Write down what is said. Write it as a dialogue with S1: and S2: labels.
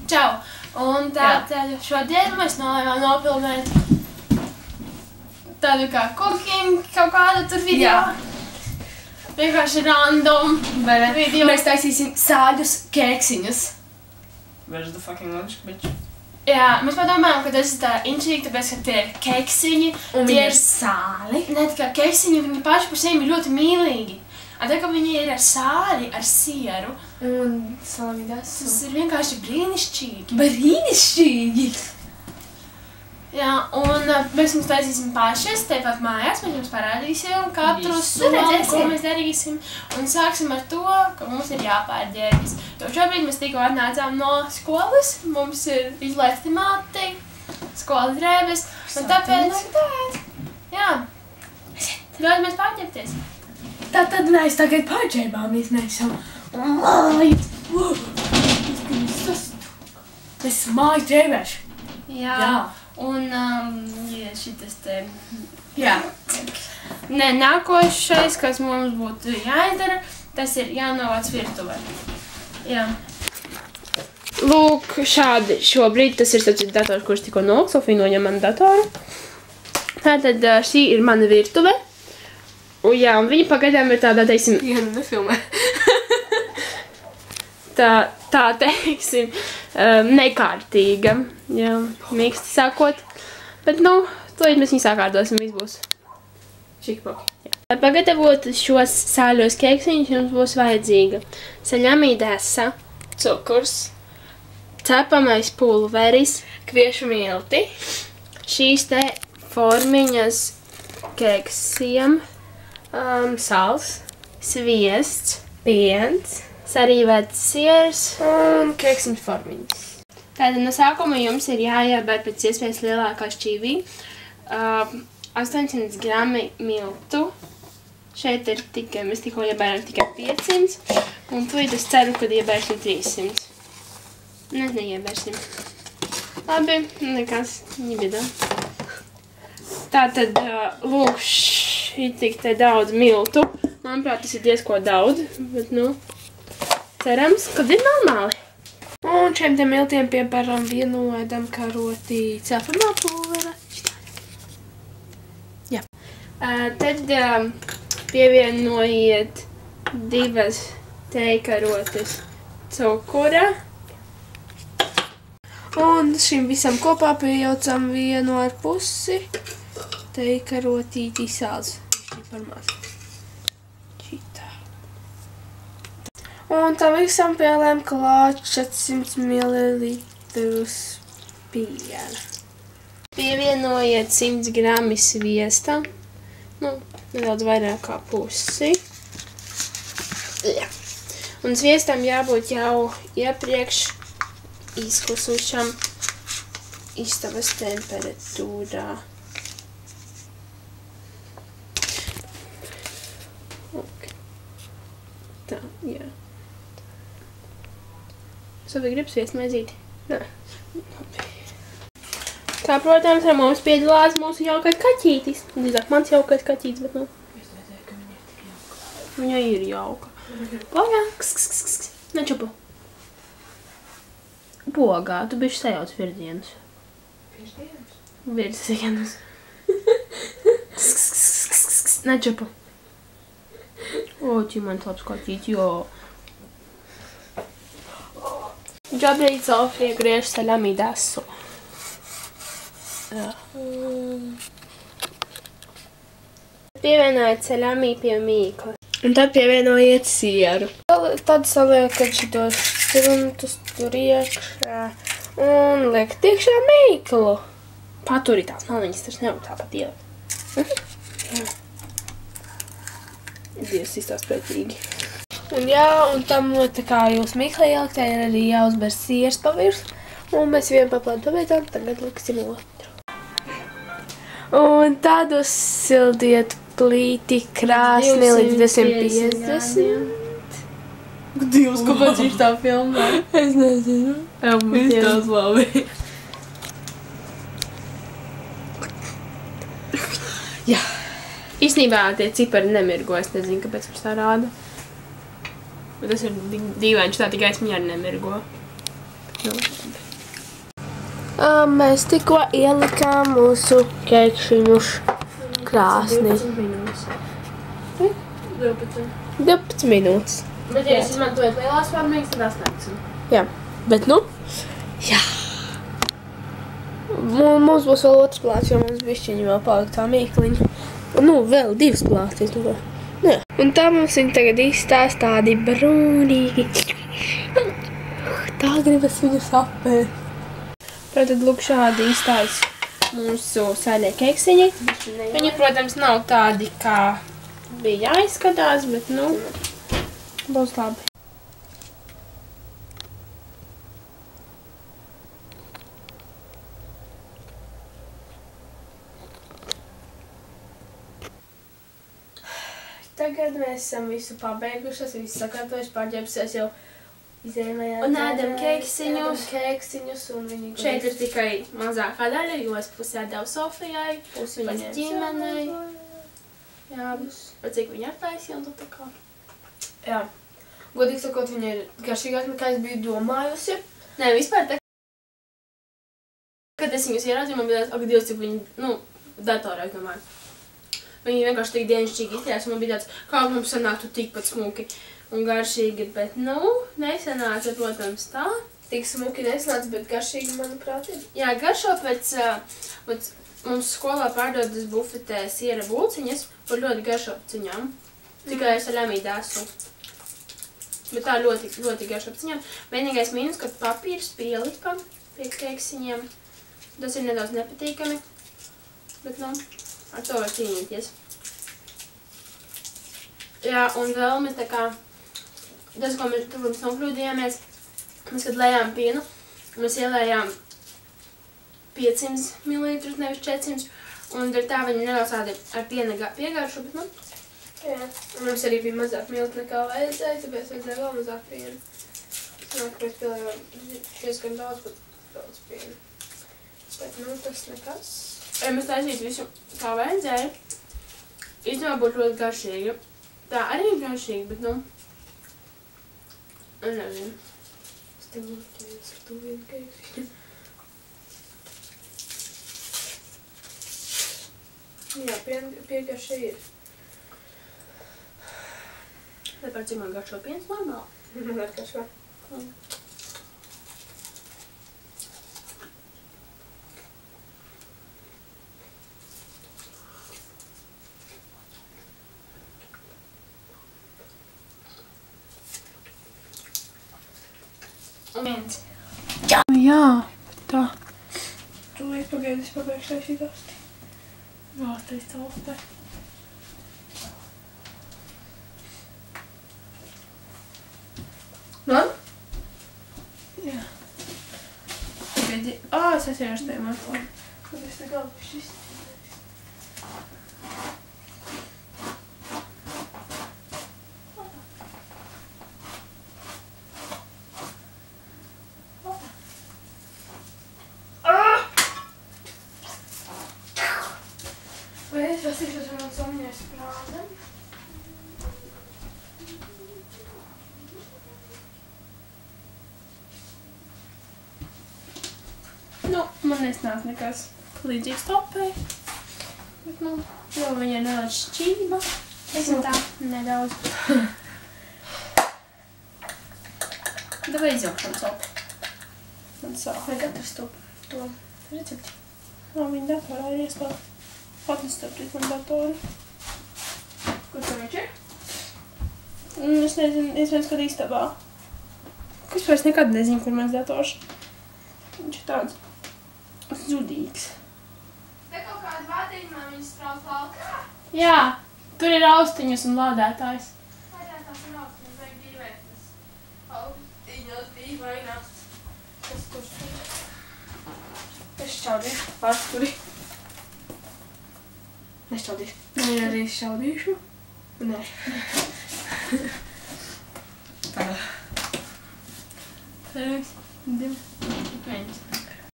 S1: Čau! Un tātad šodien mēs nolēmām nopilnēt tādu kā cooking kaut kādu tur video. Vienkārši random video.
S2: Mēs taisīsim sāļus keksiņus.
S3: Where's the fucking lunch, bitch?
S1: Jā, mēs padomājam, ka tas ir tā intrīgi, tāpēc, ka tie ir keksiņi.
S2: Un viņi ir sāli.
S1: Ne tikai keksiņi, viņi paši par sevi ir ļoti mīlīgi. Tā kā viņi ir ar sāli, ar sieru.
S2: Un salamidas.
S1: Tas ir vienkārši brīnišķīgi.
S2: Brīnišķīgi!
S1: Jā, un mēs jums taisīsim pašas, tepat mājās, mēs jums parādīsim katru soli, ko mēs darīsim. Un sāksim ar to, ka mums ir jāpārģērbjas. Jo šobrīd mēs tikko atnācām no skolas, mums ir izlaista mati, skolas drēbes, un tāpēc, jā, ļauj mēs pārģērbties.
S2: Tātad mēs tagad pārģērbāmies, mēs esam mājas. Mēs esam mājas drēbēši.
S1: Jā. Un, ja šitas te...
S2: Jā.
S1: Nē, nākošais, kas mums būtu jāizdara, tas ir jānovāc virtuvē. Jā. Lūk, šādi šobrīd, tas ir tāds dators, kurš tikko nolika, Sofija noņem manu datoru. Tātad šī ir mana virtuve. Un jā, un viņa pagaidām ir tādā, teiksim...
S2: Jā, nu nefilmē.
S1: tā teiksim, nekārtīga, jā, mīksti sākot, bet, nu, tūlīt mēs viņu sākārtosim, viss būs čikpoki. Lai pagatavotu šos sāļos keksiņus, jums būs vajadzīga saļamī desa, cukurs, cepamais pulveris,
S2: Kviešu milti.
S1: šīs te formiņas keksiem,
S2: Sals.
S1: sviests,
S2: Piens.
S1: sarīvēts siers,
S2: Un keksiņu formiņas.
S1: Tātad no sākuma jums ir jāiebēr pēc iespējas lielākā šķīvī. 800 grami miltu. Šeit ir tikai, mēs tikko iebēram tikai 500. Un tūlīt es ceru, ka iebērsim 300. Mēs neiebērsim. Labi, nekas, ņibida. Tātad, lūk, šī tik te daudz miltu. Manuprāt, tas ir diezko daudz, bet, nu, cerams, kad ir normāli.
S2: Un šiem te miltiem piebaram vienodam karotī cepamā pulvera. Jā.
S1: Tad pievienojiet 2 tejkarotes cukura.
S2: Un šim visam kopā piejaucam 1,5 tejkarotīti sāls. Šī par maz. Šitā. Un tam visam pielēm klāt 400 ml piena.
S1: Pievienojiet 100 grami sviesta. Nu, nedaudz vairāk kā pusi. Jā. Un sviestam jābūt jau iepriekš izkusušam istabas temperatūrā. Okay. Tā, jā. Sofija, grib sviest maizīti? Nē. Kā, protams, ar mums piedalās mūsu jaukais kaķītis. Drīzāk mans jaukais kaķītis, bet nu...
S2: Es redzēju, ka viņa ir tik jauka.
S1: Viņa ir jauka. Pogā, ks. Nečupu. Pogā, tu bišķi sajauc virzienus. Virzienus? Ks. Nečupu. O, ķimens labs kaķītis, jo. Šobrīd Sofija griež saļamī desu. Jā. Pievienojiet saļamī pie mīkla.
S2: Un tad pievienojiet sieru. Tad saliekat šitos struntus tur iekšā. Un liekat iekšā mīklu.
S1: Paturi tās maliņas, tas nevar tāpat ielikt.
S2: Dievs, izstās pretīgi. Un jā, un tam tā kā jūs mīklē ielikt, ir arī jāuzber siers pa virsmu. Un mēs vienu paplānu pabeidzām, tagad liksim otru. Un tad uzsildiet plīti krāsni līdz 250.
S3: Dievs, kāpēc viņš tā filmē?
S2: Es nezinu.
S3: Izstās labi.
S2: Jā.
S1: Īstenībā tie cipari nemirgo, es nezinu, kāpēc viņš tā rāda. Bet tas ir dīvaini, tā tikai gaismiņā arī nemirgo.
S2: Mēs tikko ielikām mūsu kekšiņus krāsnī. 12 minūtes.
S1: Bet, ja jūs izmantojat lielās formīgas, tad 18.
S2: Jā, bet nu, jā. Mums būs vēl otrs plāts, jo mums bišķiņi vēl palika tā mīkliņa. Nu, vēl 2 plātis. Nu, jā. Un tā mums viņi tagad izstās tādi brūnīgi. Tā gribas viņu sapēt. Tātad, lūk, šādi izstās mūsu sainie keksiņi. Viņi, protams, nav tādi, kā bija jāizskatās, bet, nu, būs labi. Tagad mēs esam visu pabeigušas, visu sakārtojuši, pārģēpusies jau izēmējā.
S1: Un ēdam keksiņus.
S2: Un viņi
S1: Šeit ir tikai mazākā daļa, jo es pusē devu Sofijai, viņas ģimenei. Jā, bet cik viņa attaisīja un tā kā.
S2: Jā. Godīgi sakot, viņa ir garšīgāk nekā es biju domājusi.
S1: Nē, vispār tā. Kad es viņus ieraudzīju, man bija tāds, ak, Dievs, cik viņi, nu, datorā, es domāju. Viņi vienkārši tik dienšķīgi izties, un man bija tāds, kā mums sanāktu tikpat smuki un garšīgi, bet, nu, nesanāca, protams, tā.
S2: Tik smuki nesanāca, bet garšīgi, manuprāt, ir.
S1: Jā, garšo pēc, mums skolā pārdodas bufetē siera bulciņas par ļoti garšo ciņām. Tikai es ar lemīti esmu. Bet tā ļoti garšo ciņām. Vienīgais mīnus, ka papīrs pielika pie keksiņiem. Tas ir nedaudz nepatīkami, bet, nu, ar to var cīnīties. Jā, un vēl mēs tā kā, tas, ko mēs nokļūdījāmies, mēs, kad lējām pienu, mēs ielējām 500 ml, nevis 400, un tā viņi nedaudz tādi ar piena piegaršu, bet, nu.
S2: Jā, un mums arī bija mazāk milti nekā vajadzēja, tāpēc vajadzēja vēl mazāk pienu. Nāk, mēs pielējām diezgan daudz, bet daudz pienu. Bet, nu, tas nekas.
S1: Ja mēs taisītu visu kā vajadzēja, īstenībā būtu ļoti garšīgi. Tā arī ir garšīgi, bet, nu, es nezinu.
S2: Es tev noķēju ar to vienu keksiņu. Jā, piegarša ir.
S1: Tāpēc, cik man garšo piens normāli?
S2: Man ar garšo.
S1: Viens.
S2: Jā, tā. Tu liek pagaidi, es pabeigšu taisīt asti.
S1: Jā, tas tā upē.
S2: Man?
S1: Jā. Pagaidi. Es esmu tajā matlā.
S2: Tad es te galvu šis. Vai es vasīšos ar man somiņais prādam?
S1: Nu, man nesnāk nekas līdzīgs topei. Bet, nu, jau viņai nedaudz šķība. Es tā nedaudz. Davai izjaukšam sopu. Man sāk.
S2: Vai katrs to recepti?
S1: Viņa datorā ir iespēja. Atnestapīt man datoru.
S2: Kur to viņš ir?
S1: Es nezinu, iespējams, kad istabā. Es vairs nekad nezinu, kur mans dators. Viņš ir tāds zudīgs.
S2: Te kaut kāda vādiņumā viņas strauc laukā?
S1: Jā, tur ir austiņas un lādētājs.
S2: Lādētājs un austiņas vajag dīvētas. Austiņas dīvainās. Kas tur ir? Es šķaudīšu. Pārsturi. Nešķaudīšu.
S1: Nē, arī šķaudīšu.
S2: Nē.
S1: Tā. 3, 2.